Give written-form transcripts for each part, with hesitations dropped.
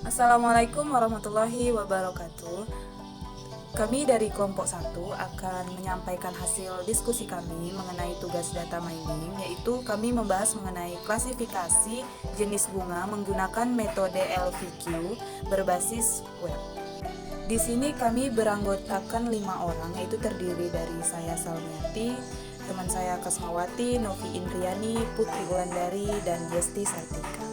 Assalamualaikum warahmatullahi wabarakatuh. Kami dari kelompok 1 akan menyampaikan hasil diskusi kami mengenai tugas data mining, yaitu kami membahas mengenai klasifikasi jenis bunga menggunakan metode LVQ berbasis web. Di sini kami beranggotakan 5 orang, yaitu terdiri dari saya Salmiati, teman saya Kasmawati, Novi Indriani, Putri Wulandari, dan Yesti Sartika.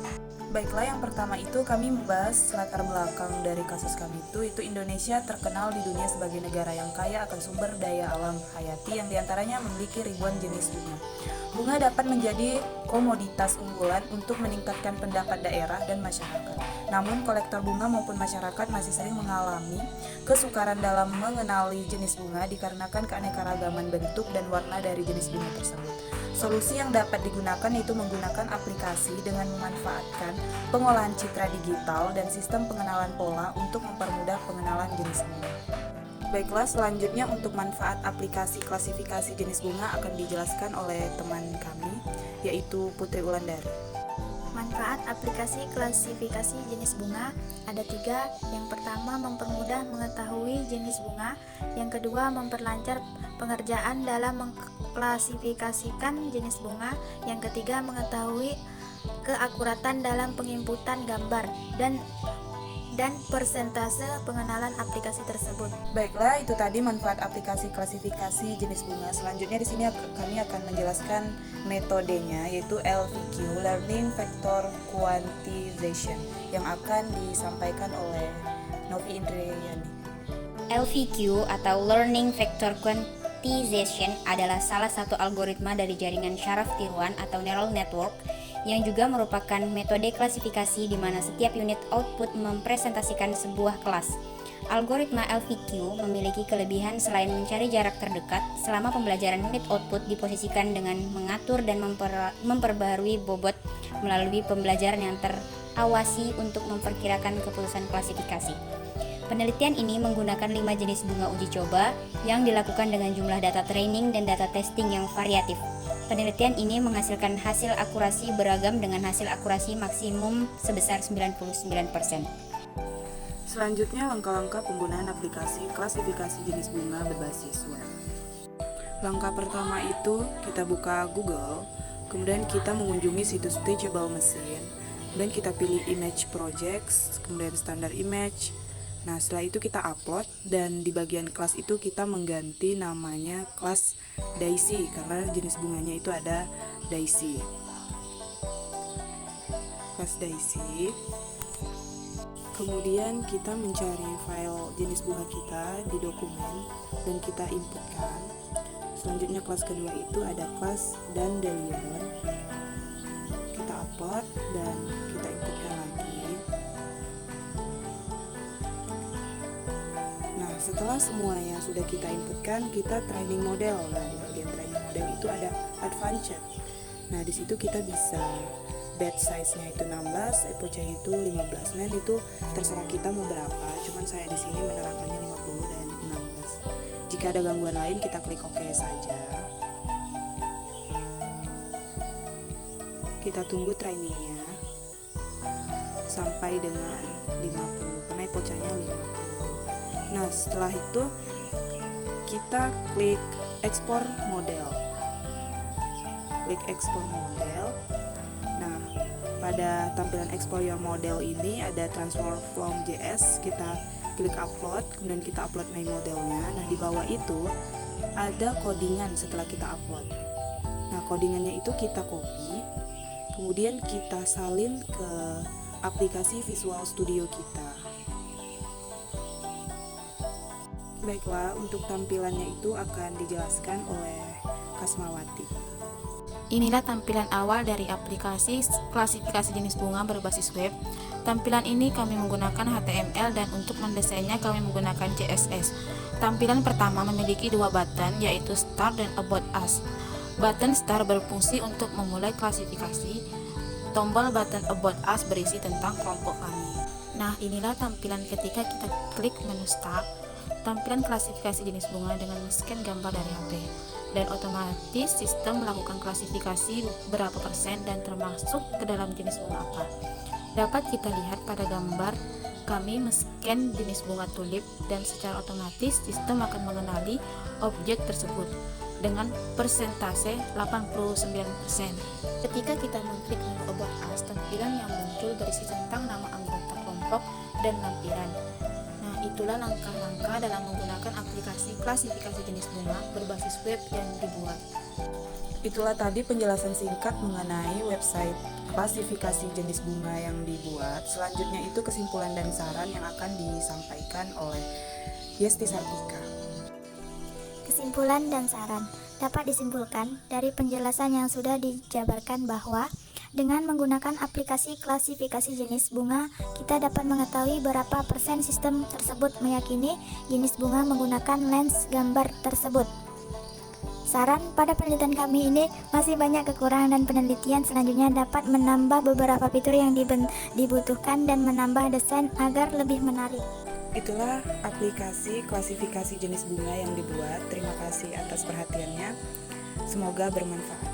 Baiklah, yang pertama itu kami membahas latar belakang dari kasus kami itu Indonesia terkenal di dunia sebagai negara yang kaya akan sumber daya alam hayati yang diantaranya memiliki ribuan jenis bunga. Bunga dapat menjadi komoditas unggulan untuk meningkatkan pendapat daerah dan masyarakat. Namun kolektor bunga maupun masyarakat masih sering mengalami kesukaran dalam mengenali jenis bunga dikarenakan keanekaragaman bentuk dan warna dari jenis bunga tersebut. Solusi yang dapat digunakan yaitu menggunakan aplikasi dengan memanfaatkan pengolahan citra digital dan sistem pengenalan pola untuk mempermudah pengenalan jenis bunga. Baiklah, selanjutnya untuk manfaat aplikasi klasifikasi jenis bunga akan dijelaskan oleh teman kami, yaitu Putri Wulandari. Manfaat aplikasi klasifikasi jenis bunga ada 3. Yang pertama, mempermudah mengetahui jenis bunga. Yang kedua, memperlancar pengerjaan dalam mengklasifikasikan jenis bunga. Yang ketiga, mengetahui keakuratan dalam penginputan gambar dan persentase pengenalan aplikasi tersebut. Baiklah, itu tadi manfaat aplikasi klasifikasi jenis bunga. Selanjutnya di sini kami akan menjelaskan metodenya, yaitu LVQ, Learning Vector Quantization, yang akan disampaikan oleh Novi Indriani. LVQ atau Learning Vector Quantization adalah salah satu algoritma dari jaringan syaraf tiruan atau neural network yang juga merupakan metode klasifikasi di mana setiap unit output mempresentasikan sebuah kelas. Algoritma LVQ memiliki kelebihan selain mencari jarak terdekat selama pembelajaran unit output diposisikan dengan mengatur dan memperbaharui bobot melalui pembelajaran yang terawasi untuk memperkirakan keputusan klasifikasi. Penelitian ini menggunakan 5 jenis bunga uji coba yang dilakukan dengan jumlah data training dan data testing yang variatif. Penelitian ini menghasilkan hasil akurasi beragam dengan hasil akurasi maksimum sebesar 99%. Selanjutnya, langkah-langkah penggunaan aplikasi klasifikasi jenis bunga berbasis web. Langkah pertama itu kita buka Google, kemudian kita mengunjungi situs Teachable Machine, kemudian kita pilih Image Projects, kemudian Standard Image. Nah, setelah itu kita upload, dan di bagian kelas itu kita mengganti namanya kelas Daisy karena jenis bunganya itu ada Daisy. Kelas Daisy. Kemudian kita mencari file jenis bunga kita di dokumen dan kita inputkan. Selanjutnya kelas kedua itu ada kelas Dandelion. Kita upload dan kita inputkan lagi. Nah, setelah semuanya sudah kita inputkan, kita training model. Nah, di bagian training model itu ada advanced. Nah, di situ kita bisa batch size-nya itu 16, epoch-nya itu 15. Nah, itu terserah kita mau berapa. Cuman saya di sini menerapkannya 50 dan 16. Jika ada gangguan lain, kita klik OK saja. Kita tunggu trainingnya sampai dengan 50, karena epoch-nya 50. Nah, setelah itu kita klik ekspor model. Klik ekspor model. Nah, pada tampilan ekspor your model ini ada transform from JS. Kita klik upload, kemudian kita upload my modelnya. Nah, di bawah itu ada codingan setelah kita upload. Nah, codingannya itu kita copy, kemudian kita salin ke aplikasi Visual Studio kita. Baiklah, untuk tampilannya itu akan dijelaskan oleh Kasmawati. Inilah tampilan awal dari aplikasi klasifikasi jenis bunga berbasis web. Tampilan ini kami menggunakan HTML dan untuk mendesainnya kami menggunakan CSS. Tampilan pertama memiliki 2 button, yaitu Start dan About Us. Button Start berfungsi untuk memulai klasifikasi. Tombol button About Us berisi tentang kelompok kami. Nah, inilah tampilan ketika kita klik menu Start. Tampilan klasifikasi jenis bunga dengan men-scan gambar dari HP, dan otomatis sistem melakukan klasifikasi berapa persen dan termasuk ke dalam jenis bunga apa. Dapat kita lihat pada gambar, kami men-scan jenis bunga tulip dan secara otomatis sistem akan mengenali objek tersebut dengan persentase 89%. Ketika kita mengklik menu About Us, tampilan yang muncul berisi tentang nama anggota kelompok dan lampiran. Nah, itulah langkah-langkah dalam menggunakan aplikasi klasifikasi jenis bunga berbasis web yang dibuat. Itulah tadi penjelasan singkat mengenai website klasifikasi jenis bunga yang dibuat. Selanjutnya itu kesimpulan dan saran yang akan disampaikan oleh Yesti Sartika. Kesimpulan dan saran dapat disimpulkan dari penjelasan yang sudah dijabarkan bahwa dengan menggunakan aplikasi klasifikasi jenis bunga, kita dapat mengetahui berapa persen sistem tersebut meyakini jenis bunga menggunakan lens gambar tersebut. Saran, pada penelitian kami ini masih banyak kekurangan dan penelitian selanjutnya dapat menambah beberapa fitur yang dibutuhkan dan menambah desain agar lebih menarik. Itulah aplikasi klasifikasi jenis bunga yang dibuat. Terima kasih atas perhatiannya. Semoga bermanfaat.